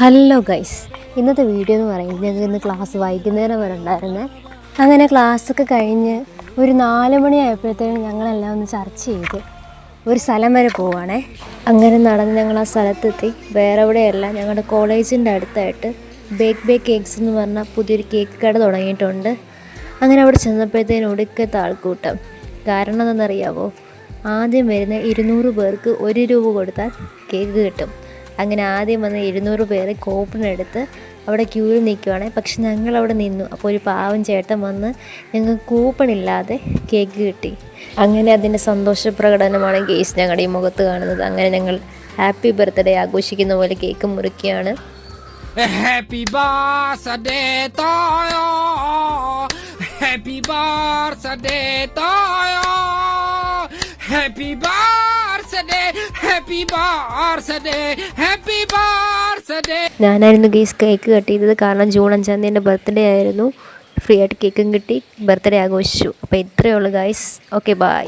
Hello guys, ഇന്നത്തെ video എന്ന് പറയുന്നത് ഞങ്ങൾക്ക് ഇന്ന് ക്ലാസ് വൈകുന്നേരം വരെ ഉണ്ടായിരുന്നേ. അങ്ങനെ ക്ലാസ്സൊക്കെ കഴിഞ്ഞ് ഒരു 4 മണിയായപ്പോഴത്തേനും ഞങ്ങളെല്ലാം ഒന്ന് ചർച്ച ചെയ്ത് ഒരു സ്ഥലം വരെ പോവുകയാണേ. അങ്ങനെ നടന്ന് ഞങ്ങൾ ആ സ്ഥലത്തെത്തി. വേറെ എവിടെയല്ല, ഞങ്ങളുടെ കോളേജിൻ്റെ അടുത്തായിട്ട് ബേക്ക് കേക്ക്സ് എന്ന് പറഞ്ഞാൽ പുതിയൊരു കേക്ക് കട തുടങ്ങിയിട്ടുണ്ട്. അങ്ങനെ അവിടെ ചെന്നപ്പോഴത്തേനും ഒടുക്കത്തെ ആൾക്കൂട്ടം. കാരണം എന്താണെന്നറിയാവോ? ആദ്യം വരുന്ന 200 പേർക്ക് 1 രൂപ കൊടുത്താൽ കേക്ക് കിട്ടും. അങ്ങനെ ആദ്യം വന്ന് 200 പേര് കൂപ്പൺ എടുത്ത് അവിടെ ക്യൂവിൽ നിൽക്കുവാണ്. പക്ഷെ ഞങ്ങളവിടെ നിന്നു. അപ്പോൾ ഒരു പാവം ചേട്ടൻ വന്ന് ഞങ്ങൾക്ക് കൂപ്പൺ ഇല്ലാതെ കേക്ക് കിട്ടി. അങ്ങനെ അതിൻ്റെ സന്തോഷ പ്രകടനമാണ് ഗെയ്സ് ഞങ്ങളുടെ ഈ മുഖത്ത് കാണുന്നത്. അങ്ങനെ ഞങ്ങൾ ഹാപ്പി ബർത്ത്ഡേ ആഘോഷിക്കുന്ന പോലെ cake മുറിക്കുകയാണ്. Happy birthday to you. Happy birthday to you. Happy birthday. Happy birthday. Happy birthday. ഞാനായിരുന്നു ഗെയ്സ് കേക്ക് കട്ട് ചെയ്തത്. കാരണം ജൂൺ 5 എൻ്റെ ബർത്ത്ഡേ ആയിരുന്നു. ഫ്രീ ആയിട്ട് കേക്കും കിട്ടി, ബർത്ത്ഡേ ആഘോഷിച്ചു. അപ്പോൾ ഇത്രയേ ഉള്ളൂ ഗൈസ്. Okay, by.